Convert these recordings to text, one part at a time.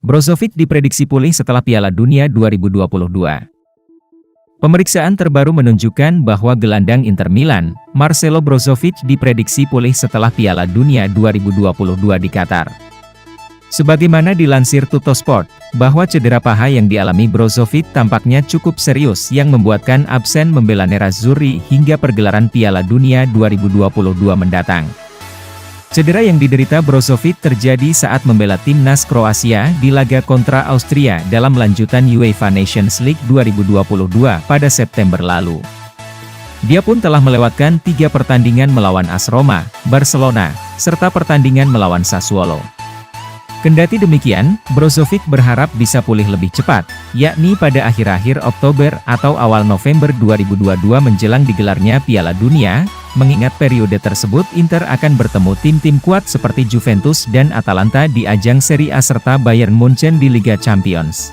Brozovic diprediksi pulih setelah Piala Dunia 2022. Pemeriksaan terbaru menunjukkan bahwa gelandang Inter Milan, Marcelo Brozovic diprediksi pulih setelah Piala Dunia 2022 di Qatar. Sebagaimana dilansir Tuttosport, bahwa cedera paha yang dialami Brozovic tampaknya cukup serius yang membuatkan absen membela Nerazzurri hingga pergelaran Piala Dunia 2022 mendatang. Cedera yang diderita Brozovic terjadi saat membela timnas Kroasia di laga kontra Austria dalam lanjutan UEFA Nations League 2022 pada September lalu. Dia pun telah melewatkan 3 pertandingan melawan AS Roma, Barcelona, serta pertandingan melawan Sassuolo. Kendati demikian, Brozovic berharap bisa pulih lebih cepat, yakni pada akhir-akhir Oktober atau awal November 2022 menjelang digelarnya Piala Dunia, mengingat periode tersebut Inter akan bertemu tim-tim kuat seperti Juventus dan Atalanta di ajang Serie A serta Bayern Munchen di Liga Champions.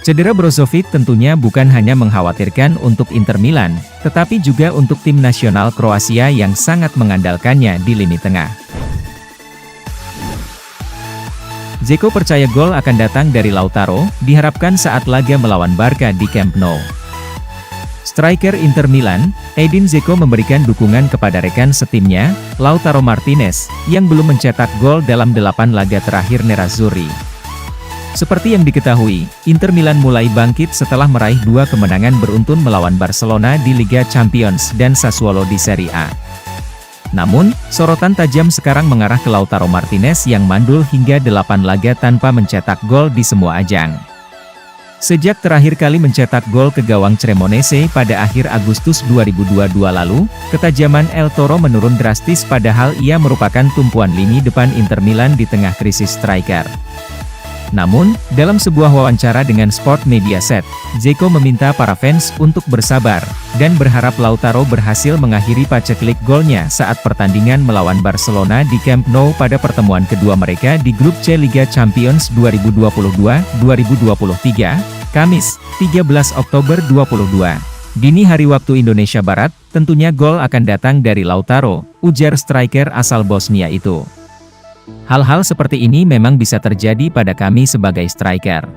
Cedera Brozovic tentunya bukan hanya mengkhawatirkan untuk Inter Milan, tetapi juga untuk tim nasional Kroasia yang sangat mengandalkannya di lini tengah. Dzeko percaya gol akan datang dari Lautaro, diharapkan saat laga melawan Barca di Camp Nou. Striker Inter Milan, Edin Dzeko memberikan dukungan kepada rekan setimnya, Lautaro Martinez, yang belum mencetak gol dalam 8 laga terakhir Nerazzurri. Seperti yang diketahui, Inter Milan mulai bangkit setelah meraih 2 kemenangan beruntun melawan Barcelona di Liga Champions dan Sassuolo di Serie A. Namun, sorotan tajam sekarang mengarah ke Lautaro Martinez yang mandul hingga 8 laga tanpa mencetak gol di semua ajang. Sejak terakhir kali mencetak gol ke gawang Cremonese pada akhir Agustus 2022 lalu, ketajaman El Toro menurun drastis padahal ia merupakan tumpuan lini depan Inter Milan di tengah krisis striker. Namun, dalam sebuah wawancara dengan Sport Mediaset, Dzeko meminta para fans untuk bersabar, dan berharap Lautaro berhasil mengakhiri paceklik golnya saat pertandingan melawan Barcelona di Camp Nou pada pertemuan kedua mereka di grup C Liga Champions 2022-2023, Kamis, 13 Oktober 2022. Dini hari waktu Indonesia Barat, tentunya gol akan datang dari Lautaro, ujar striker asal Bosnia itu. Hal-hal seperti ini memang bisa terjadi pada kami sebagai striker.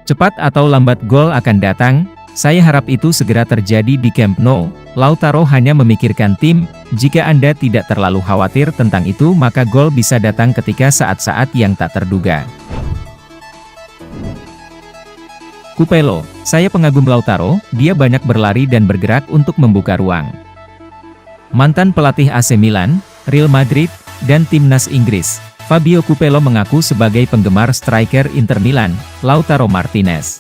Cepat atau lambat gol akan datang, saya harap itu segera terjadi di Camp Nou. Lautaro hanya memikirkan tim, jika Anda tidak terlalu khawatir tentang itu maka gol bisa datang ketika saat-saat yang tak terduga. Kupelo, saya pengagum Lautaro, dia banyak berlari dan bergerak untuk membuka ruang. Mantan pelatih AC Milan, Real Madrid, dan timnas Inggris, Fabio Kupelo mengaku sebagai penggemar striker Inter Milan, Lautaro Martinez.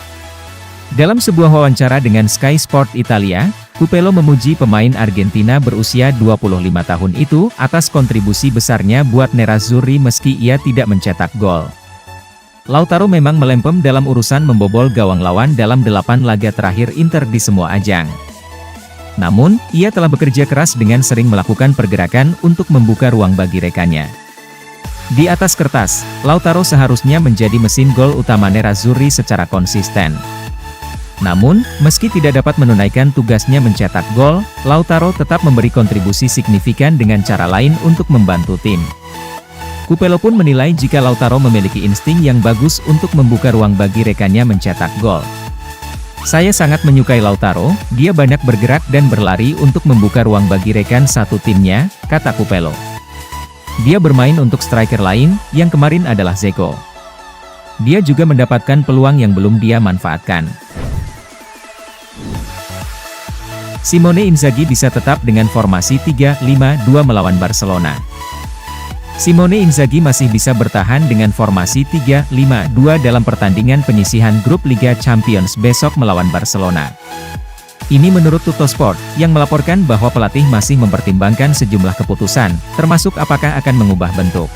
Dalam sebuah wawancara dengan Sky Sport Italia, Kupelo memuji pemain Argentina berusia 25 tahun itu atas kontribusi besarnya buat Nerazzurri meski ia tidak mencetak gol. Lautaro memang melempem dalam urusan membobol gawang lawan dalam 8 laga terakhir Inter di semua ajang. Namun, ia telah bekerja keras dengan sering melakukan pergerakan untuk membuka ruang bagi rekannya. Di atas kertas, Lautaro seharusnya menjadi mesin gol utama Nerazzurri secara konsisten. Namun, meski tidak dapat menunaikan tugasnya mencetak gol, Lautaro tetap memberi kontribusi signifikan dengan cara lain untuk membantu tim. Kupelo pun menilai jika Lautaro memiliki insting yang bagus untuk membuka ruang bagi rekannya mencetak gol. Saya sangat menyukai Lautaro, dia banyak bergerak dan berlari untuk membuka ruang bagi rekan satu timnya, kata Kupelo. Dia bermain untuk striker lain, yang kemarin adalah Dzeko. Dia juga mendapatkan peluang yang belum dia manfaatkan. Simone Inzaghi bisa tetap dengan formasi 3-5-2 melawan Barcelona. Simone Inzaghi masih bisa bertahan dengan formasi 3-5-2 dalam pertandingan penyisihan grup Liga Champions besok melawan Barcelona. Ini menurut Tuttosport, yang melaporkan bahwa pelatih masih mempertimbangkan sejumlah keputusan, termasuk apakah akan mengubah bentuk.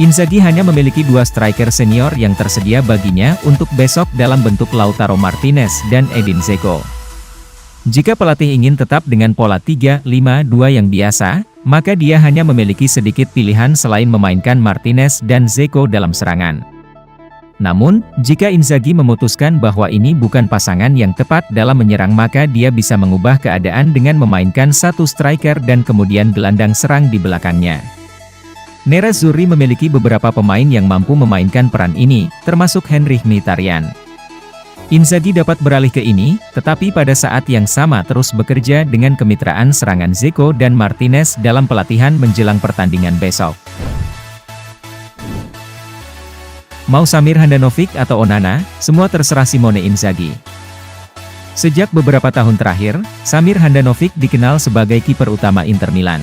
Inzaghi hanya memiliki 2 striker senior yang tersedia baginya untuk besok dalam bentuk Lautaro Martinez dan Edin Dzeko. Jika pelatih ingin tetap dengan pola 3-5-2 yang biasa, maka dia hanya memiliki sedikit pilihan selain memainkan Martinez dan Dzeko dalam serangan. Namun, jika Inzaghi memutuskan bahwa ini bukan pasangan yang tepat dalam menyerang maka dia bisa mengubah keadaan dengan memainkan satu striker dan kemudian gelandang serang di belakangnya. Nerazzurri memiliki beberapa pemain yang mampu memainkan peran ini, termasuk Henrikh Mkhitaryan. Inzaghi dapat beralih ke ini, tetapi pada saat yang sama terus bekerja dengan kemitraan serangan Dzeko dan Martinez dalam pelatihan menjelang pertandingan besok. Mau Samir Handanovic atau Onana, semua terserah Simone Inzaghi. Sejak beberapa tahun terakhir, Samir Handanovic dikenal sebagai kiper utama Inter Milan.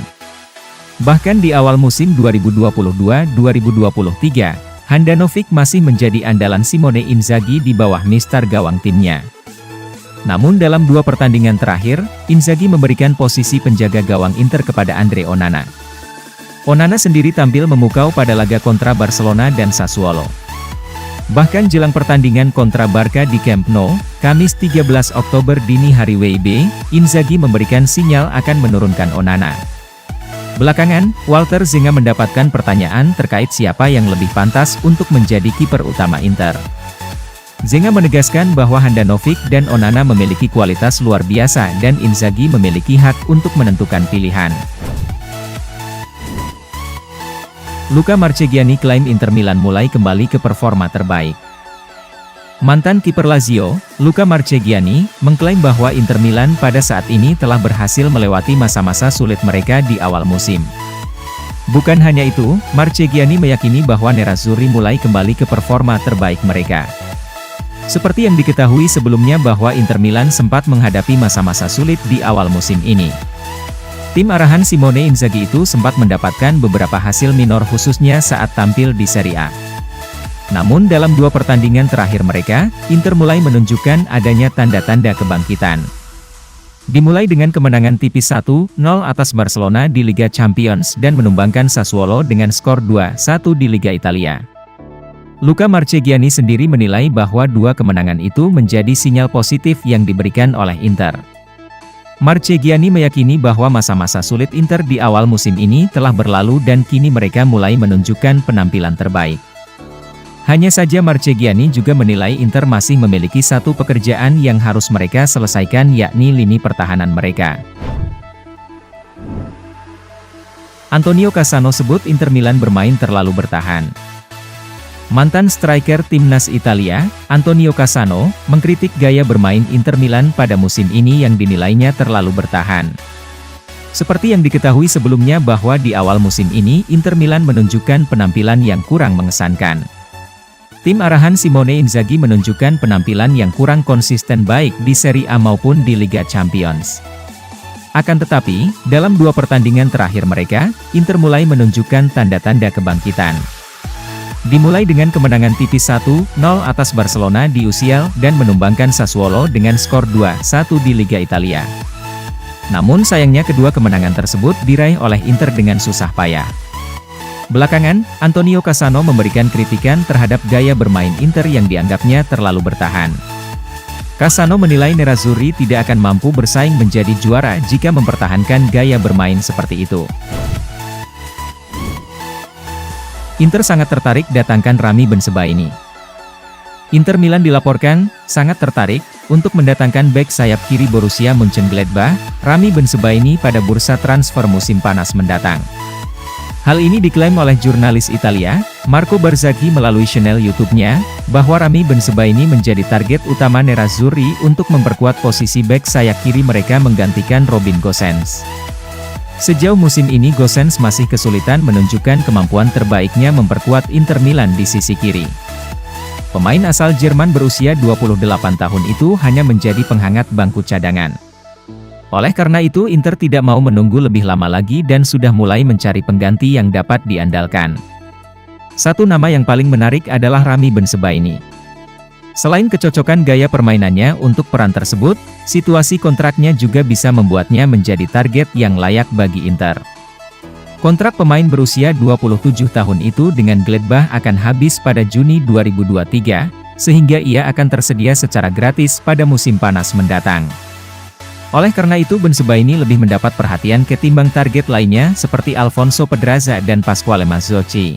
Bahkan di awal musim 2022-2023, Handanovic masih menjadi andalan Simone Inzaghi di bawah mistar gawang timnya. Namun dalam 2 pertandingan terakhir, Inzaghi memberikan posisi penjaga gawang Inter kepada Andre Onana. Onana sendiri tampil memukau pada laga kontra Barcelona dan Sassuolo. Bahkan jelang pertandingan kontra Barca di Camp Nou, Kamis 13 Oktober dini hari WIB, Inzaghi memberikan sinyal akan menurunkan Onana. Belakangan, Walter Zenga mendapatkan pertanyaan terkait siapa yang lebih pantas untuk menjadi kiper utama Inter. Zenga menegaskan bahwa Handanovic dan Onana memiliki kualitas luar biasa dan Inzaghi memiliki hak untuk menentukan pilihan. Luca Marchegiani klaim Inter Milan mulai kembali ke performa terbaik. Mantan kiper Lazio, Luca Marchegiani, mengklaim bahwa Inter Milan pada saat ini telah berhasil melewati masa-masa sulit mereka di awal musim. Bukan hanya itu, Marchegiani meyakini bahwa Nerazzurri mulai kembali ke performa terbaik mereka. Seperti yang diketahui sebelumnya bahwa Inter Milan sempat menghadapi masa-masa sulit di awal musim ini. Tim arahan Simone Inzaghi itu sempat mendapatkan beberapa hasil minor khususnya saat tampil di Serie A. Namun dalam 2 pertandingan terakhir mereka, Inter mulai menunjukkan adanya tanda-tanda kebangkitan. Dimulai dengan kemenangan tipis 1-0 atas Barcelona di Liga Champions dan menumbangkan Sassuolo dengan skor 2-1 di Liga Italia. Luca Marchegiani sendiri menilai bahwa 2 kemenangan itu menjadi sinyal positif yang diberikan oleh Inter. Marchegiani meyakini bahwa masa-masa sulit Inter di awal musim ini telah berlalu dan kini mereka mulai menunjukkan penampilan terbaik. Hanya saja Marchegiani juga menilai Inter masih memiliki satu pekerjaan yang harus mereka selesaikan yakni lini pertahanan mereka. Antonio Cassano sebut Inter Milan bermain terlalu bertahan. Mantan striker timnas Italia, Antonio Cassano, mengkritik gaya bermain Inter Milan pada musim ini yang dinilainya terlalu bertahan. Seperti yang diketahui sebelumnya bahwa di awal musim ini Inter Milan menunjukkan penampilan yang kurang mengesankan. Tim arahan Simone Inzaghi menunjukkan penampilan yang kurang konsisten baik di Serie A maupun di Liga Champions. Akan tetapi, dalam 2 pertandingan terakhir mereka, Inter mulai menunjukkan tanda-tanda kebangkitan. Dimulai dengan kemenangan tipis 1-0 atas Barcelona di UCL dan menumbangkan Sassuolo dengan skor 2-1 di Liga Italia. Namun sayangnya kedua kemenangan tersebut diraih oleh Inter dengan susah payah. Belakangan, Antonio Cassano memberikan kritikan terhadap gaya bermain Inter yang dianggapnya terlalu bertahan. Cassano menilai Nerazzurri tidak akan mampu bersaing menjadi juara jika mempertahankan gaya bermain seperti itu. Inter sangat tertarik datangkan Rami Bensebaini. Inter Milan dilaporkan sangat tertarik untuk mendatangkan bek sayap kiri Borussia Mönchengladbach, Rami Bensebaini pada bursa transfer musim panas mendatang. Hal ini diklaim oleh jurnalis Italia, Marco Barzaghi melalui channel YouTube-nya, bahwa Rami Bensebaini menjadi target utama Nerazzurri untuk memperkuat posisi bek sayap kiri mereka menggantikan Robin Gosens. Sejauh musim ini Gosens masih kesulitan menunjukkan kemampuan terbaiknya memperkuat Inter Milan di sisi kiri. Pemain asal Jerman berusia 28 tahun itu hanya menjadi penghangat bangku cadangan. Oleh karena itu Inter tidak mau menunggu lebih lama lagi dan sudah mulai mencari pengganti yang dapat diandalkan. Satu nama yang paling menarik adalah Rami Bensebaini. Selain kecocokan gaya permainannya untuk peran tersebut, situasi kontraknya juga bisa membuatnya menjadi target yang layak bagi Inter. Kontrak pemain berusia 27 tahun itu dengan Gladbach akan habis pada Juni 2023, sehingga ia akan tersedia secara gratis pada musim panas mendatang. Oleh karena itu Bensebaini lebih mendapat perhatian ketimbang target lainnya seperti Alfonso Pedraza dan Pasquale Mazzocchi.